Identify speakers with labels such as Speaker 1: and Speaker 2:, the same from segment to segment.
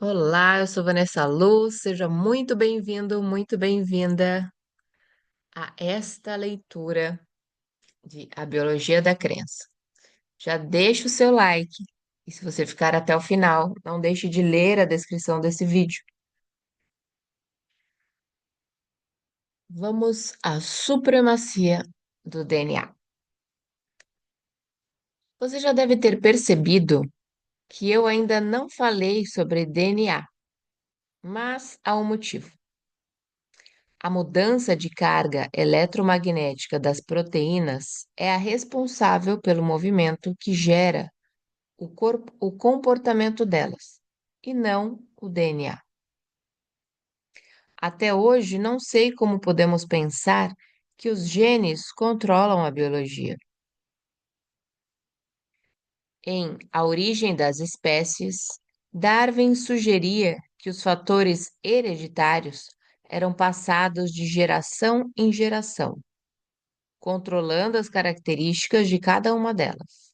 Speaker 1: Olá, eu sou Vanessa Luz, seja muito bem-vindo, muito bem-vinda a esta leitura de A Biologia da Crença. Já deixa o seu like e se você ficar até o final, não deixe de ler a descrição desse vídeo. Vamos à supremacia do DNA. Você já deve ter percebido que eu ainda não falei sobre DNA, mas há um motivo. A mudança de carga eletromagnética das proteínas é a responsável pelo movimento que gera o comportamento delas, e não o DNA. Até hoje, não sei como podemos pensar que os genes controlam a biologia. Em A Origem das Espécies, Darwin sugeria que os fatores hereditários eram passados de geração em geração, controlando as características de cada uma delas.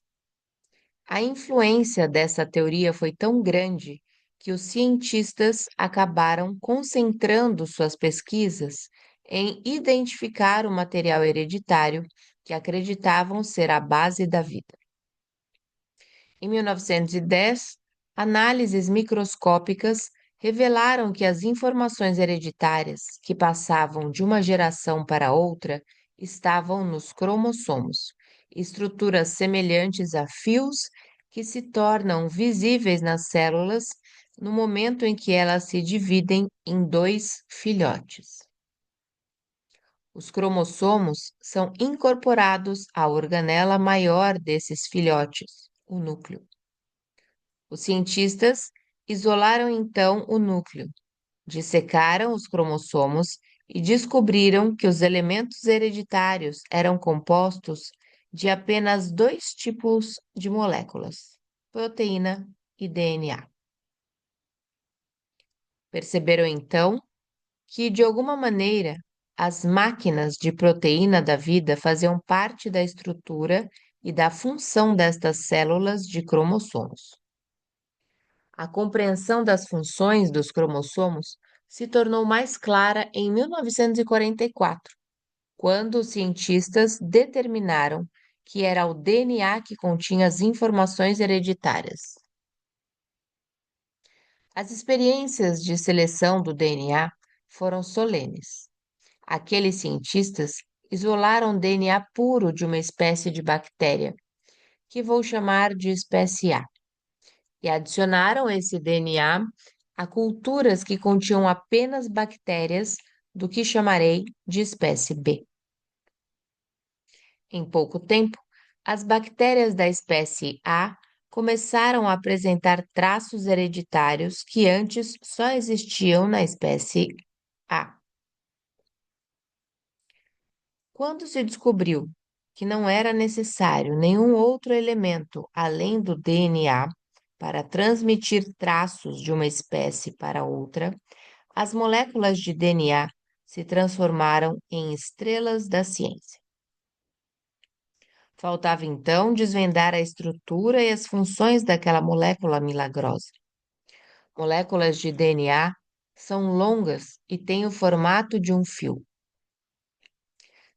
Speaker 1: A influência dessa teoria foi tão grande que os cientistas acabaram concentrando suas pesquisas em identificar o material hereditário que acreditavam ser a base da vida. Em 1910, análises microscópicas revelaram que as informações hereditárias que passavam de uma geração para outra estavam nos cromossomos, estruturas semelhantes a fios que se tornam visíveis nas células no momento em que elas se dividem em dois filhotes. Os cromossomos são incorporados à organela maior desses filhotes, o núcleo. Os cientistas isolaram então o núcleo, dissecaram os cromossomos e descobriram que os elementos hereditários eram compostos de apenas dois tipos de moléculas: proteína e DNA. Perceberam então que, de alguma maneira, as máquinas de proteína da vida faziam parte da estrutura e da função destas células de cromossomos. A compreensão das funções dos cromossomos se tornou mais clara em 1944, quando os cientistas determinaram que era o DNA que continha as informações hereditárias. As experiências de seleção do DNA foram solenes. Aqueles cientistas isolaram DNA puro de uma espécie de bactéria, que vou chamar de espécie A, e adicionaram esse DNA a culturas que continham apenas bactérias do que chamarei de espécie B. Em pouco tempo, as bactérias da espécie A começaram a apresentar traços hereditários que antes só existiam na espécie A. Quando se descobriu que não era necessário nenhum outro elemento além do DNA para transmitir traços de uma espécie para outra, as moléculas de DNA se transformaram em estrelas da ciência. Faltava então desvendar a estrutura e as funções daquela molécula milagrosa. Moléculas de DNA são longas e têm o formato de um fio.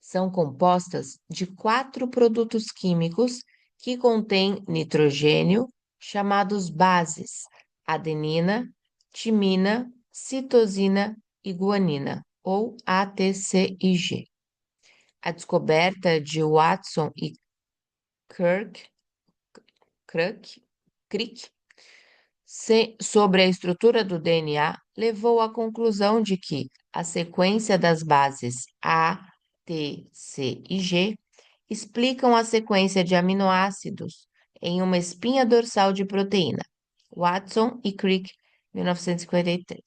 Speaker 1: São compostas de quatro produtos químicos que contêm nitrogênio, chamados bases: adenina, timina, citosina e guanina, ou ATCIG. A descoberta de Watson e Kirk, Crick sobre a estrutura do DNA levou à conclusão de que a sequência das bases A, T, C e G explicam a sequência de aminoácidos em uma espinha dorsal de proteína. Watson e Crick, 1953.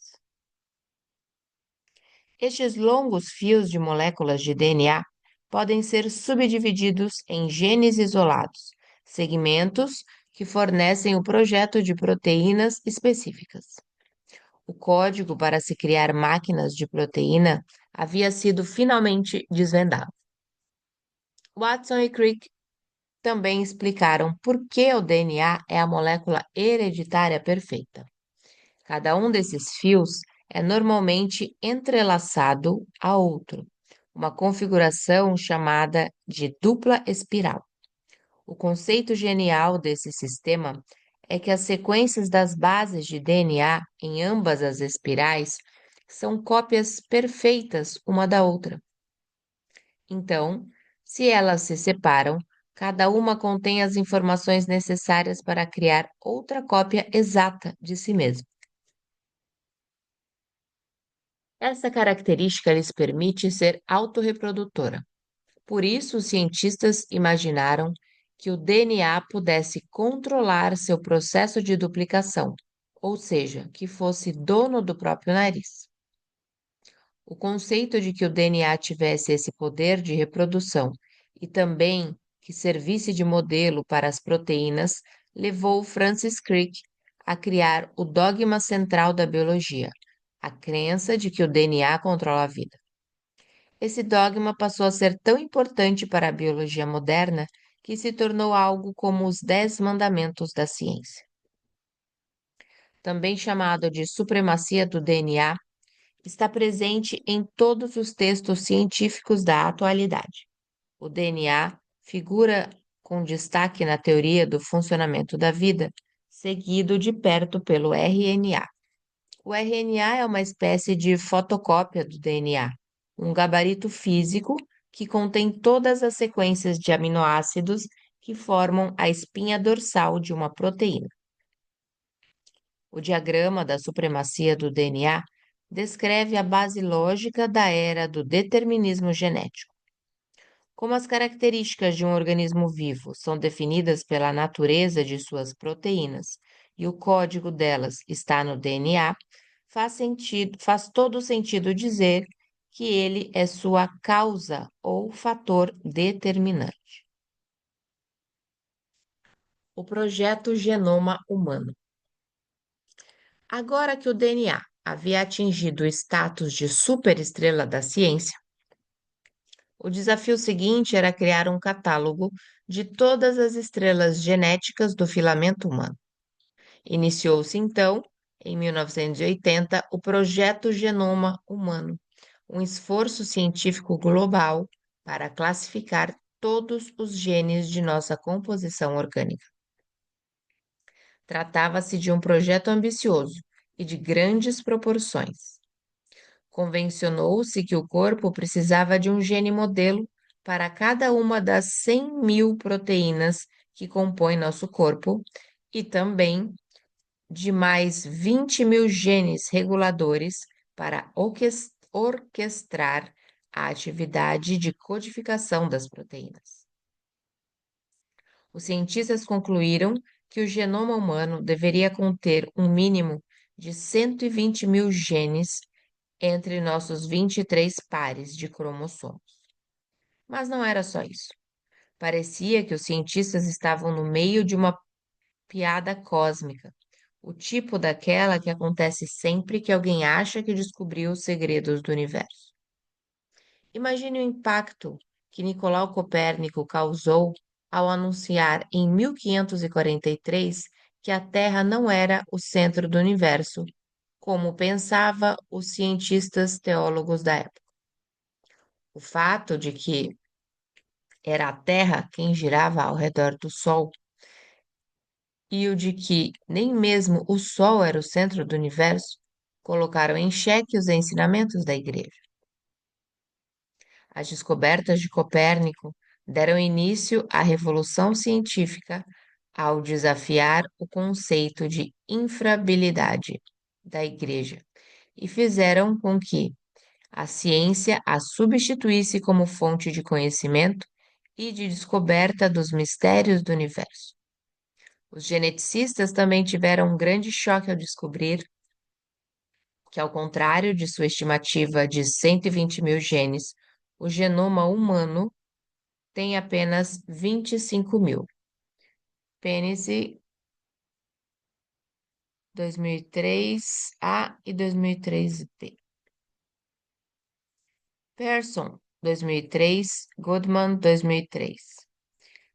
Speaker 1: Estes longos fios de moléculas de DNA podem ser subdivididos em genes isolados, segmentos que fornecem o projeto de proteínas específicas. O código para se criar máquinas de proteína havia sido finalmente desvendado. Watson e Crick também explicaram por que o DNA é a molécula hereditária perfeita. Cada um desses fios é normalmente entrelaçado a outro, uma configuração chamada de dupla espiral. O conceito genial desse sistema é que as sequências das bases de DNA em ambas as espirais são cópias perfeitas uma da outra. Então, se elas se separam, cada uma contém as informações necessárias para criar outra cópia exata de si mesma. Essa característica lhes permite ser autorreprodutora. Por isso, os cientistas imaginaram que o DNA pudesse controlar seu processo de duplicação, ou seja, que fosse dono do próprio nariz. O conceito de que o DNA tivesse esse poder de reprodução e também que servisse de modelo para as proteínas levou Francis Crick a criar o dogma central da biologia, a crença de que o DNA controla a vida. Esse dogma passou a ser tão importante para a biologia moderna que se tornou algo como os 10 mandamentos da ciência. Também chamado de supremacia do DNA, está presente em todos os textos científicos da atualidade. O DNA figura com destaque na teoria do funcionamento da vida, seguido de perto pelo RNA. O RNA é uma espécie de fotocópia do DNA, um gabarito físico que contém todas as sequências de aminoácidos que formam a espinha dorsal de uma proteína. O diagrama da supremacia do DNA descreve a base lógica da era do determinismo genético. Como as características de um organismo vivo são definidas pela natureza de suas proteínas e o código delas está no DNA, faz todo sentido dizer que ele é sua causa ou fator determinante. O projeto Genoma Humano. Agora que o DNA havia atingido o status de superestrela da ciência, o desafio seguinte era criar um catálogo de todas as estrelas genéticas do filamento humano. Iniciou-se então, em 1980, o Projeto Genoma Humano, um esforço científico global para classificar todos os genes de nossa composição orgânica. Tratava-se de um projeto ambicioso e de grandes proporções. Convencionou-se que o corpo precisava de um gene modelo para cada uma das 100.000 proteínas que compõem nosso corpo e também de mais 20.000 genes reguladores para orquestrar a atividade de codificação das proteínas. Os cientistas concluíram que o genoma humano deveria conter um mínimo de 120.000 genes entre nossos 23 pares de cromossomos. Mas não era só isso. Parecia que os cientistas estavam no meio de uma piada cósmica, o tipo daquela que acontece sempre que alguém acha que descobriu os segredos do universo. Imagine o impacto que Nicolau Copérnico causou ao anunciar em 1543 que a Terra não era o centro do universo, como pensavam os cientistas teólogos da época. O fato de que era a Terra quem girava ao redor do Sol e o de que nem mesmo o Sol era o centro do universo colocaram em xeque os ensinamentos da Igreja. As descobertas de Copérnico deram início à revolução científica ao desafiar o conceito de infrabilidade da Igreja e fizeram com que a ciência a substituísse como fonte de conhecimento e de descoberta dos mistérios do universo. Os geneticistas também tiveram um grande choque ao descobrir que, ao contrário de sua estimativa de 120.000 genes, o genoma humano tem apenas 25.000. Pênese 2003A e 2003B. Pearson, 2003, Goodman, 2003.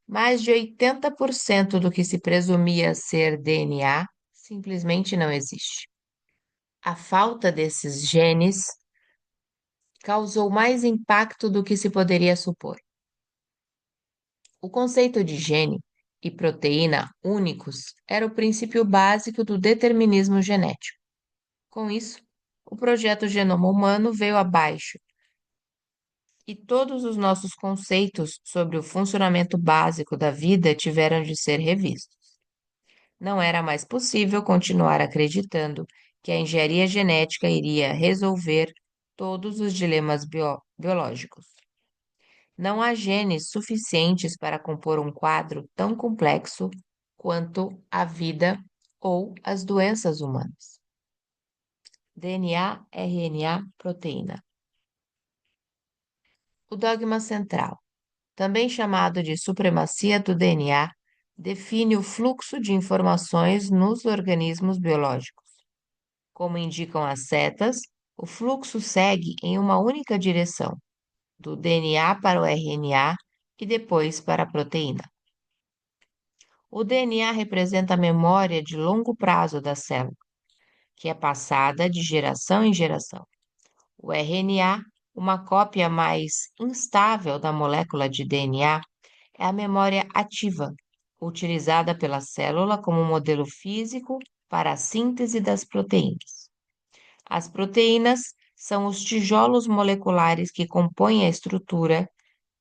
Speaker 1: Mais de 80% do que se presumia ser DNA simplesmente não existe. A falta desses genes causou mais impacto do que se poderia supor. O conceito de gene e proteína únicos era o princípio básico do determinismo genético. Com isso, o projeto Genoma Humano veio abaixo e todos os nossos conceitos sobre o funcionamento básico da vida tiveram de ser revistos. Não era mais possível continuar acreditando que a engenharia genética iria resolver todos os dilemas biológicos. Não há genes suficientes para compor um quadro tão complexo quanto a vida ou as doenças humanas. DNA, RNA, proteína. O dogma central, também chamado de supremacia do DNA, define o fluxo de informações nos organismos biológicos. Como indicam as setas, o fluxo segue em uma única direção, do DNA para o RNA e depois para a proteína. O DNA representa a memória de longo prazo da célula, que é passada de geração em geração. O RNA, uma cópia mais instável da molécula de DNA, é a memória ativa, utilizada pela célula como modelo físico para a síntese das proteínas. As proteínas são os tijolos moleculares que compõem a estrutura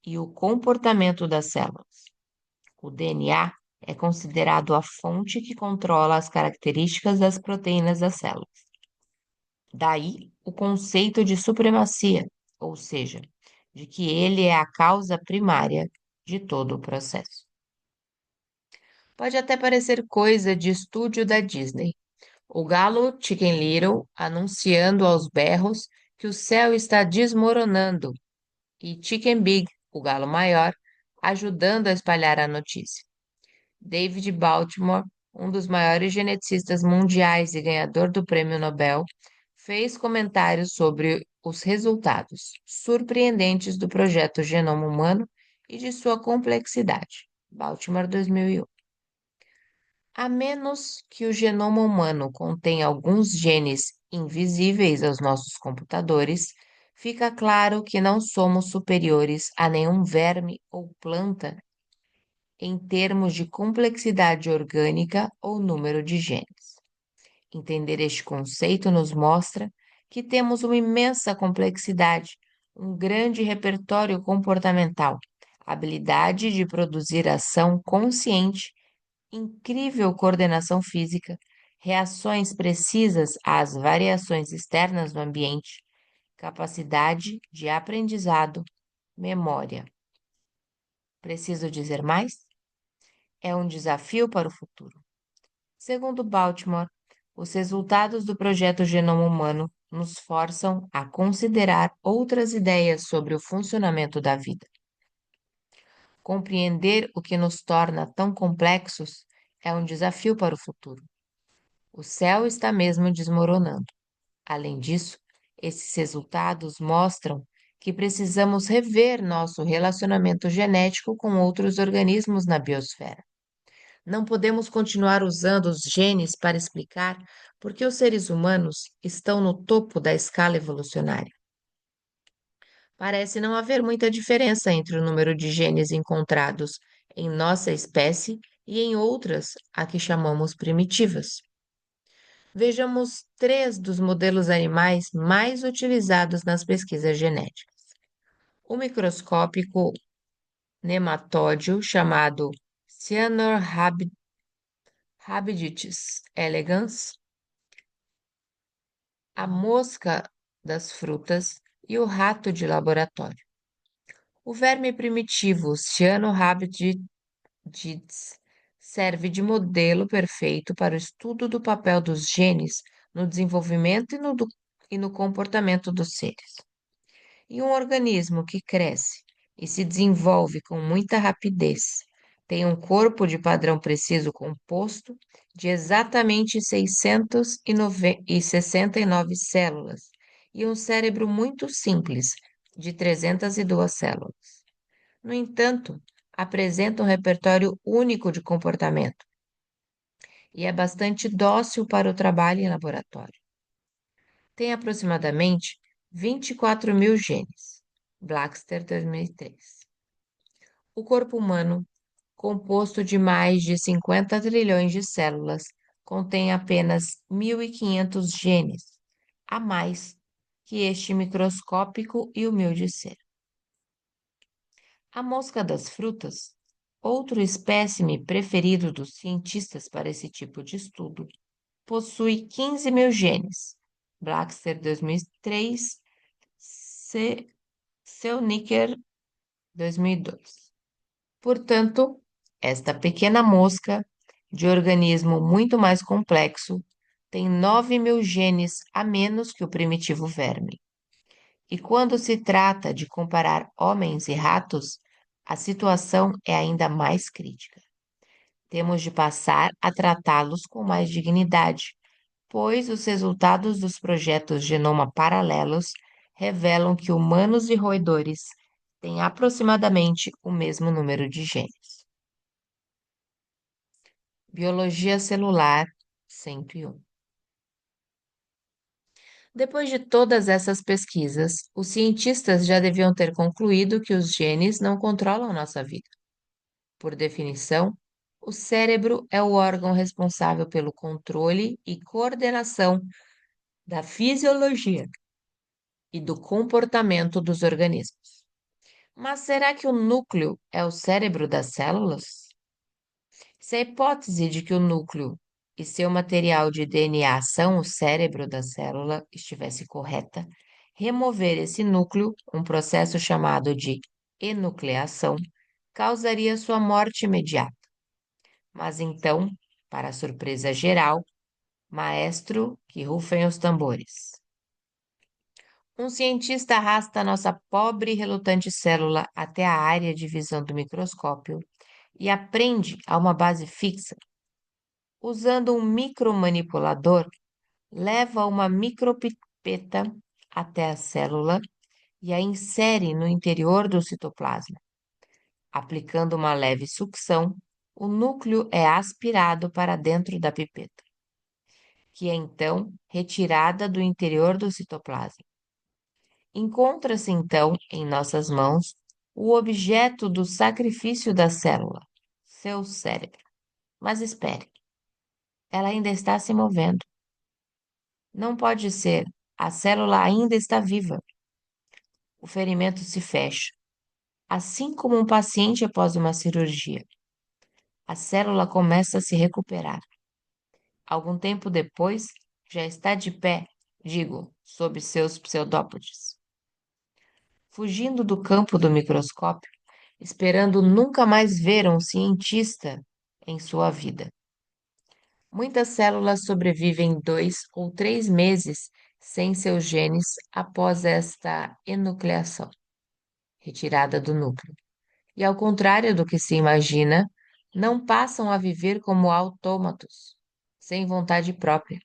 Speaker 1: e o comportamento das células. O DNA é considerado a fonte que controla as características das proteínas das células. Daí o conceito de supremacia, ou seja, de que ele é a causa primária de todo o processo. Pode até parecer coisa de estúdio da Disney. O galo Chicken Little anunciando aos berros que o céu está desmoronando e Chicken Big, o galo maior, ajudando a espalhar a notícia. David Baltimore, um dos maiores geneticistas mundiais e ganhador do Prêmio Nobel, fez comentários sobre os resultados surpreendentes do projeto Genoma Humano e de sua complexidade. Baltimore, 2001. A menos que o genoma humano contenha alguns genes invisíveis aos nossos computadores, fica claro que não somos superiores a nenhum verme ou planta em termos de complexidade orgânica ou número de genes. Entender este conceito nos mostra que temos uma imensa complexidade, um grande repertório comportamental, habilidade de produzir ação consciente, incrível coordenação física, reações precisas às variações externas do ambiente, capacidade de aprendizado, memória. Preciso dizer mais? É um desafio para o futuro. Segundo Baltimore, os resultados do projeto Genoma Humano nos forçam a considerar outras ideias sobre o funcionamento da vida. Compreender o que nos torna tão complexos é um desafio para o futuro. O céu está mesmo desmoronando. Além disso, esses resultados mostram que precisamos rever nosso relacionamento genético com outros organismos na biosfera. Não podemos continuar usando os genes para explicar por que os seres humanos estão no topo da escala evolucionária. Parece não haver muita diferença entre o número de genes encontrados em nossa espécie e em outras, a que chamamos primitivas. Vejamos três dos modelos animais mais utilizados nas pesquisas genéticas. O microscópico nematódio chamado Cyanorhabditis elegans, a mosca das frutas e o rato de laboratório. O verme primitivo Cyanorhabditis serve de modelo perfeito para o estudo do papel dos genes no desenvolvimento e no comportamento dos seres. E um organismo que cresce e se desenvolve com muita rapidez, tem um corpo de padrão preciso composto de exatamente 669 células e um cérebro muito simples, de 302 células. No entanto, apresenta um repertório único de comportamento e é bastante dócil para o trabalho em laboratório. tem aproximadamente 24 mil genes. Blackster, 2003. O corpo humano, composto de mais de 50 trilhões de células, contém apenas 1.500 genes, a mais que este microscópico e humilde ser. A mosca das frutas, outro espécime preferido dos cientistas para esse tipo de estudo, possui 15 mil genes. Blackster, 2003, Seunicker, 2002. Portanto, esta pequena mosca, de organismo muito mais complexo, tem 9 mil genes a menos que o primitivo verme. E quando se trata de comparar homens e ratos, a situação é ainda mais crítica. Temos de passar a tratá-los com mais dignidade, pois os resultados dos projetos Genoma Paralelos revelam que humanos e roedores têm aproximadamente o mesmo número de genes. Biologia celular 101. Depois de todas essas pesquisas, os cientistas já deviam ter concluído que os genes não controlam nossa vida. Por definição, o cérebro é o órgão responsável pelo controle e coordenação da fisiologia e do comportamento dos organismos. Mas será que o núcleo é o cérebro das células? Se a hipótese de que o núcleo e seu material de DNA são o cérebro da célula estivesse correta, remover esse núcleo, um processo chamado de enucleação, causaria sua morte imediata. Mas então, para surpresa geral, maestro, que rufem os tambores. Um cientista arrasta nossa pobre e relutante célula até a área de visão do microscópio e aprende a uma base fixa. Usando um micromanipulador, leva uma micropipeta até a célula e a insere no interior do citoplasma. Aplicando uma leve sucção, o núcleo é aspirado para dentro da pipeta, que é então retirada do interior do citoplasma. Encontra-se então em nossas mãos o objeto do sacrifício da célula, seu cérebro. Mas espere, ela ainda está se movendo. Não pode ser, a célula ainda está viva. O ferimento se fecha, assim como um paciente após uma cirurgia. A célula começa a se recuperar. Algum tempo depois, já está de pé, digo, sob seus pseudópodes. Fugindo do campo do microscópio, esperando nunca mais ver um cientista em sua vida. Muitas células sobrevivem 2 ou 3 meses sem seus genes após esta enucleação, retirada do núcleo. E ao contrário do que se imagina, não passam a viver como autômatos, sem vontade própria.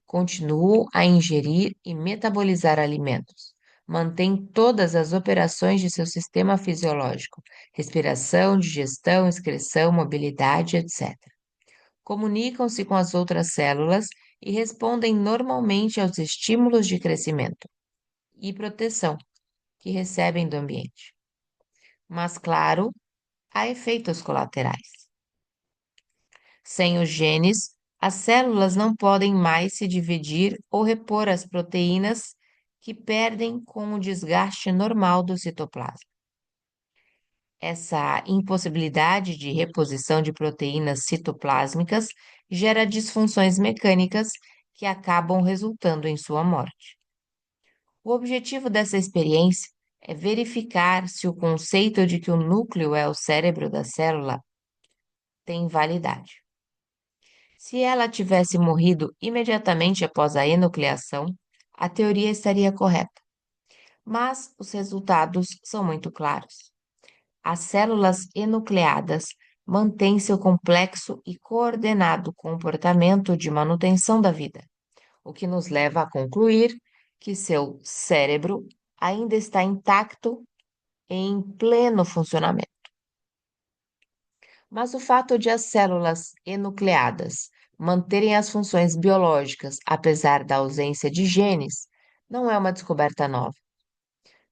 Speaker 1: Continuam a ingerir e metabolizar alimentos. Mantém todas as operações de seu sistema fisiológico, respiração, digestão, excreção, mobilidade, etc. Comunicam-se com as outras células e respondem normalmente aos estímulos de crescimento e proteção que recebem do ambiente. Mas, claro, há efeitos colaterais. Sem os genes, as células não podem mais se dividir ou repor as proteínas que perdem com o desgaste normal do citoplasma. Essa impossibilidade de reposição de proteínas citoplásmicas gera disfunções mecânicas que acabam resultando em sua morte. O objetivo dessa experiência é verificar se o conceito de que o núcleo é o cérebro da célula tem validade. Se ela tivesse morrido imediatamente após a enucleação, a teoria estaria correta. Mas os resultados são muito claros. As células enucleadas mantêm seu complexo e coordenado comportamento de manutenção da vida, o que nos leva a concluir que seu cérebro ainda está intacto e em pleno funcionamento. Mas o fato de as células enucleadas manterem as funções biológicas apesar da ausência de genes Não é uma descoberta nova.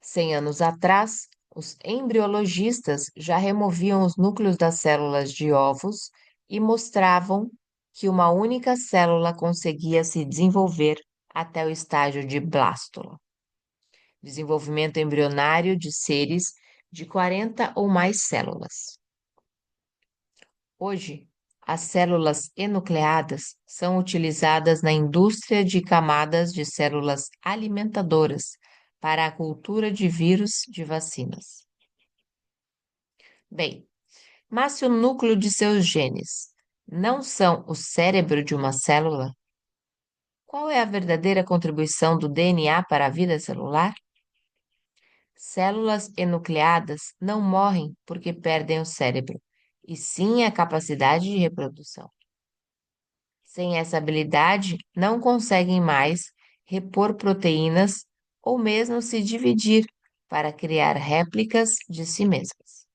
Speaker 1: 100 anos atrás, os embriologistas já removiam os núcleos das células de ovos e mostravam que uma única célula conseguia se desenvolver até o estágio de blástula, desenvolvimento embrionário de seres de 40 ou mais células. Hoje, as células enucleadas são utilizadas na indústria de camadas de células alimentadoras para a cultura de vírus de vacinas. Bem, mas se o núcleo de seus genes não são o cérebro de uma célula, qual é a verdadeira contribuição do DNA para a vida celular? Células enucleadas não morrem porque perdem o cérebro, e sim a capacidade de reprodução. Sem essa habilidade, não conseguem mais repor proteínas ou mesmo se dividir para criar réplicas de si mesmas.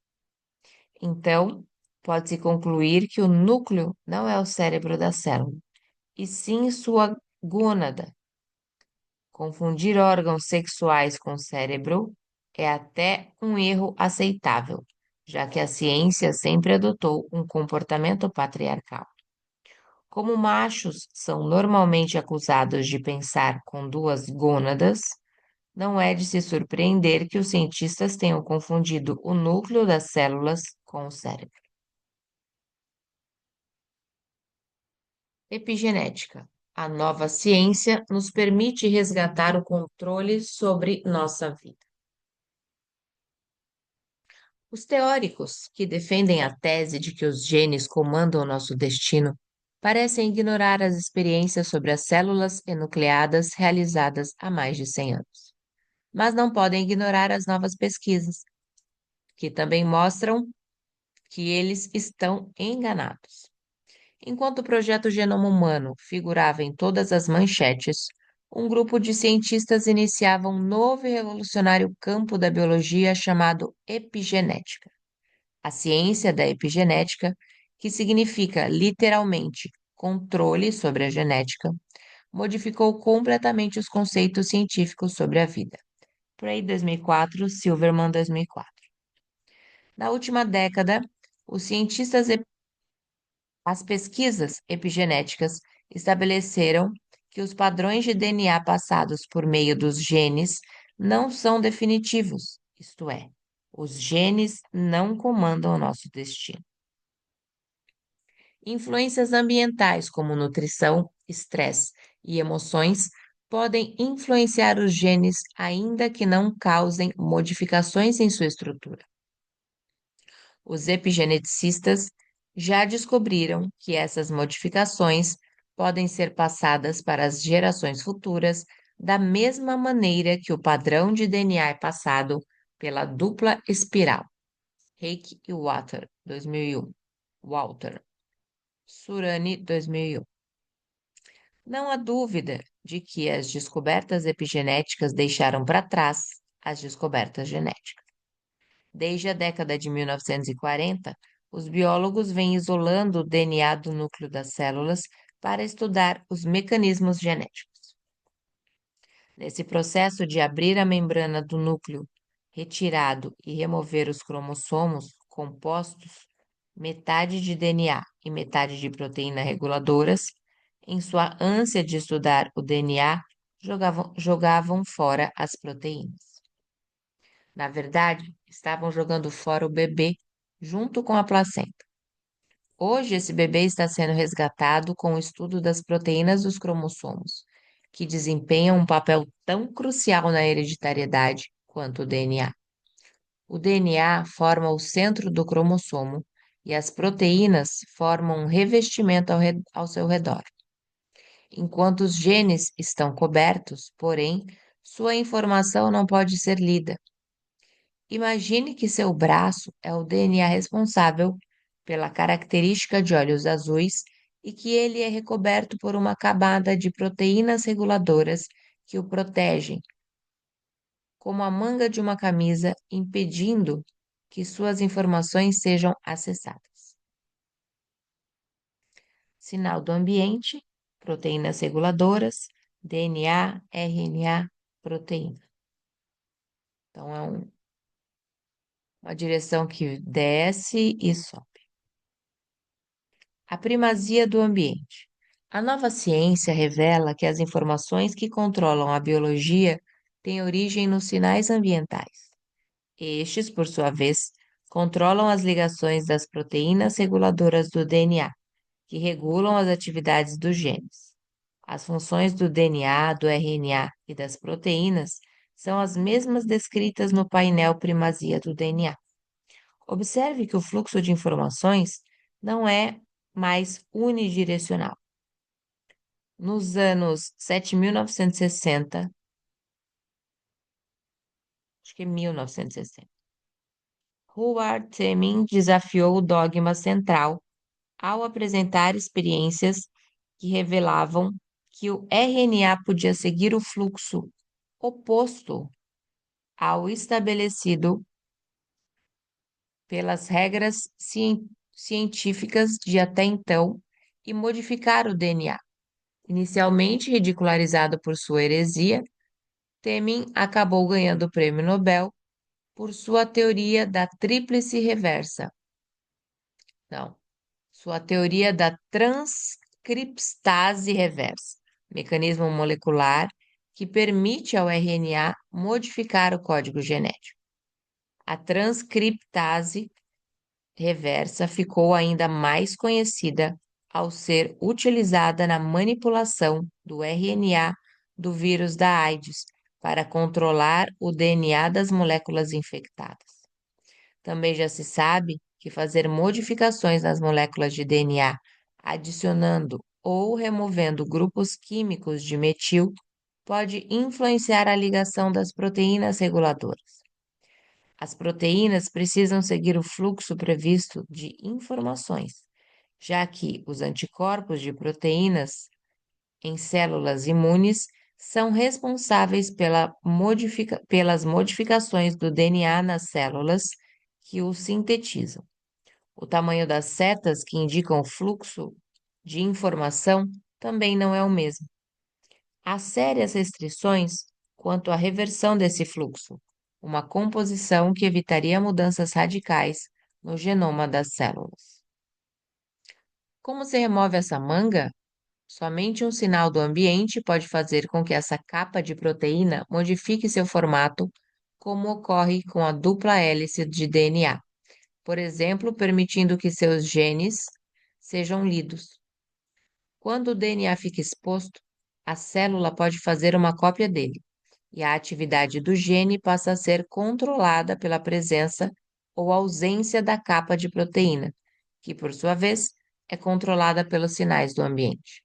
Speaker 1: Então, pode-se concluir que o núcleo não é o cérebro da célula, e sim sua gônada. Confundir órgãos sexuais com cérebro é até um erro aceitável, já que a ciência sempre adotou um comportamento patriarcal. Como machos são normalmente acusados de pensar com duas gônadas, não é de se surpreender que os cientistas tenham confundido o núcleo das células com o cérebro. Epigenética. A nova ciência nos permite resgatar o controle sobre nossa vida. Os teóricos que defendem a tese de que os genes comandam o nosso destino parecem ignorar as experiências sobre as células enucleadas realizadas há mais de 100 anos. Mas não podem ignorar as novas pesquisas, que também mostram que eles estão enganados. Enquanto o projeto Genoma Humano figurava em todas as manchetes, um grupo de cientistas iniciava um novo e revolucionário campo da biologia chamado epigenética. A ciência da epigenética, que significa literalmente controle sobre a genética, modificou completamente os conceitos científicos sobre a vida. Prey 2004, Silverman 2004. Na última década, os cientistas as pesquisas epigenéticas estabeleceram que os padrões de DNA passados por meio dos genes não são definitivos, isto é, os genes não comandam o nosso destino. Influências ambientais, como nutrição, estresse e emoções, podem influenciar os genes, ainda que não causem modificações em sua estrutura. Os epigeneticistas já descobriram que essas modificações podem ser passadas para as gerações futuras da mesma maneira que o padrão de DNA é passado pela dupla espiral. Reik e Water, 2001. Walter. Surani, 2001. Não há dúvida de que as descobertas epigenéticas deixaram para trás as descobertas genéticas. Desde a década de 1940, os biólogos vêm isolando o DNA do núcleo das células para estudar os mecanismos genéticos. Nesse processo de abrir a membrana do núcleo retirado e remover os cromossomos compostos, metade de DNA e metade de proteína reguladoras, em sua ânsia de estudar o DNA, jogavam fora as proteínas. Na verdade, estavam jogando fora o bebê junto com a placenta. Hoje, esse bebê está sendo resgatado com o estudo das proteínas dos cromossomos, que desempenham um papel tão crucial na hereditariedade quanto o DNA. O DNA forma o centro do cromossomo e as proteínas formam um revestimento ao seu redor. Enquanto os genes estão cobertos, porém, sua informação não pode ser lida. Imagine que seu braço é o DNA responsável pela característica de olhos azuis e que ele é recoberto por uma camada de proteínas reguladoras que o protegem, como a manga de uma camisa, impedindo que suas informações sejam acessadas. Sinal do ambiente, proteínas reguladoras, DNA, RNA, proteína. Então, uma direção que desce e sobe. A primazia do ambiente. A nova ciência revela que as informações que controlam a biologia têm origem nos sinais ambientais. Estes, por sua vez, controlam as ligações das proteínas reguladoras do DNA, que regulam as atividades dos genes. As funções do DNA, do RNA e das proteínas são as mesmas descritas no painel Primazia do DNA. Observe que o fluxo de informações não é mais unidirecional. Nos anos 7.960, acho que é 1960, Howard Temin desafiou o dogma central ao apresentar experiências que revelavam que o RNA podia seguir o fluxo oposto ao estabelecido pelas regras científicas de até então e modificar o DNA. Inicialmente ridicularizado por sua heresia, Temin acabou ganhando o prêmio Nobel por sua teoria da tríplice reversa. Não, sua teoria da transcriptase reversa, mecanismo molecular que permite ao RNA modificar o código genético. A transcriptase reversa ficou ainda mais conhecida ao ser utilizada na manipulação do RNA do vírus da AIDS para controlar o DNA das moléculas infectadas. Também já se sabe que fazer modificações nas moléculas de DNA, adicionando ou removendo grupos químicos de metil, pode influenciar a ligação das proteínas reguladoras. As proteínas precisam seguir o fluxo previsto de informações, já que os anticorpos de proteínas em células imunes são responsáveis pelas modificações do DNA nas células que o sintetizam. O tamanho das setas que indicam o fluxo de informação também não é o mesmo. Há sérias restrições quanto à reversão desse fluxo, uma composição que evitaria mudanças radicais no genoma das células. Como se remove essa manga? Somente um sinal do ambiente pode fazer com que essa capa de proteína modifique seu formato, como ocorre com a dupla hélice de DNA, por exemplo, permitindo que seus genes sejam lidos. Quando o DNA fica exposto, a célula pode fazer uma cópia dele, e a atividade do gene passa a ser controlada pela presença ou ausência da capa de proteína, que, por sua vez, é controlada pelos sinais do ambiente.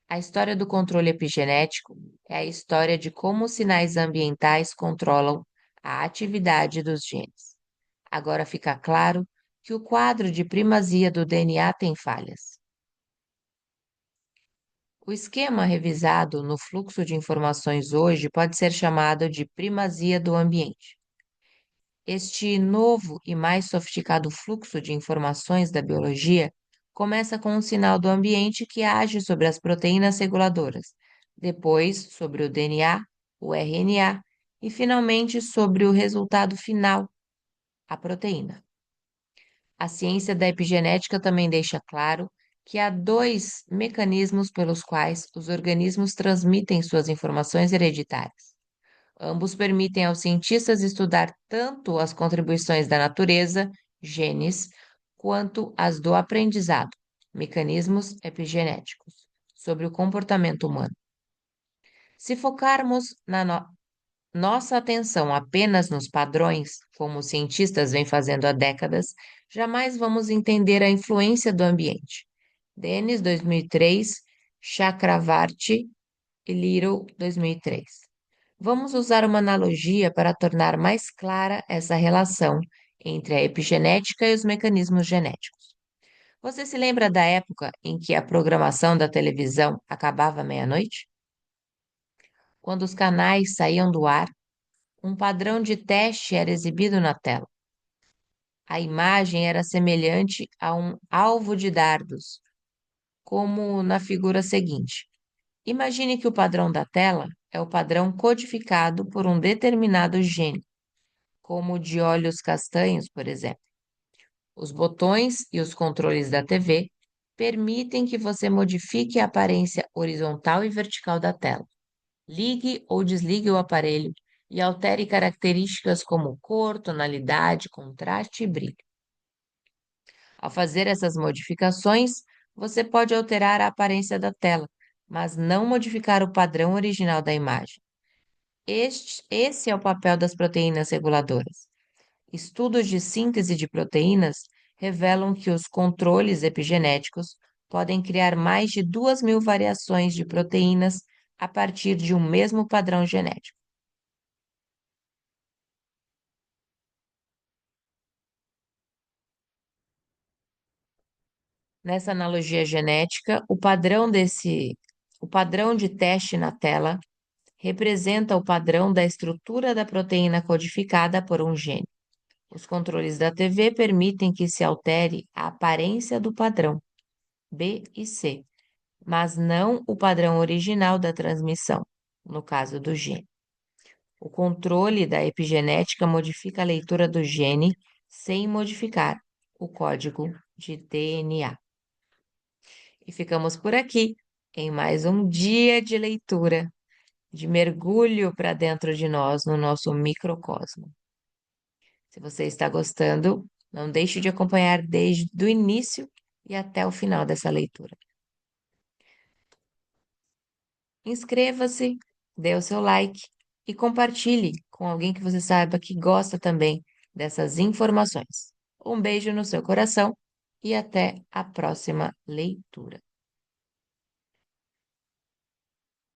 Speaker 1: A história do controle epigenético é a história de como os sinais ambientais controlam a atividade dos genes. Agora fica claro que o quadro de primazia do DNA tem falhas. O esquema revisado no fluxo de informações hoje pode ser chamado de primazia do ambiente. Este novo e mais sofisticado fluxo de informações da biologia começa com um sinal do ambiente que age sobre as proteínas reguladoras, depois sobre o DNA, o RNA e finalmente sobre o resultado final, a proteína. A ciência da epigenética também deixa claro que há dois mecanismos pelos quais os organismos transmitem suas informações hereditárias. Ambos permitem aos cientistas estudar tanto as contribuições da natureza, genes, quanto as do aprendizado, mecanismos epigenéticos, sobre o comportamento humano. Se focarmos nossa atenção apenas nos padrões, como os cientistas vêm fazendo há décadas, jamais vamos entender a influência do ambiente. Dennis, 2003, Chakravarti e Little, 2003. Vamos usar uma analogia para tornar mais clara essa relação entre a epigenética e os mecanismos genéticos. Você se lembra da época em que a programação da televisão acabava à meia-noite? Quando os canais saíam do ar, um padrão de teste era exibido na tela. A imagem era semelhante a um alvo de dardos, como na figura seguinte. Imagine que o padrão da tela é o padrão codificado por um determinado gene, como o de olhos castanhos, por exemplo. Os botões e os controles da TV permitem que você modifique a aparência horizontal e vertical da tela. Ligue ou desligue o aparelho e altere características como cor, tonalidade, contraste e brilho. Ao fazer essas modificações, você pode alterar a aparência da tela, mas não modificar o padrão original da imagem. Esse é o papel das proteínas reguladoras. Estudos de síntese de proteínas revelam que os controles epigenéticos podem criar mais de 2.000 variações de proteínas a partir de um mesmo padrão genético. Nessa analogia genética, o padrão de teste na tela representa o padrão da estrutura da proteína codificada por um gene. Os controles da TV permitem que se altere a aparência do padrão B e C, mas não o padrão original da transmissão, no caso do gene. O controle da epigenética modifica a leitura do gene sem modificar o código de DNA. E ficamos por aqui em mais um dia de leitura, de mergulho para dentro de nós, no nosso microcosmo. Se você está gostando, não deixe de acompanhar desde o início e até o final dessa leitura. Inscreva-se, dê o seu like e compartilhe com alguém que você saiba que gosta também dessas informações. Um beijo no seu coração e até a próxima leitura.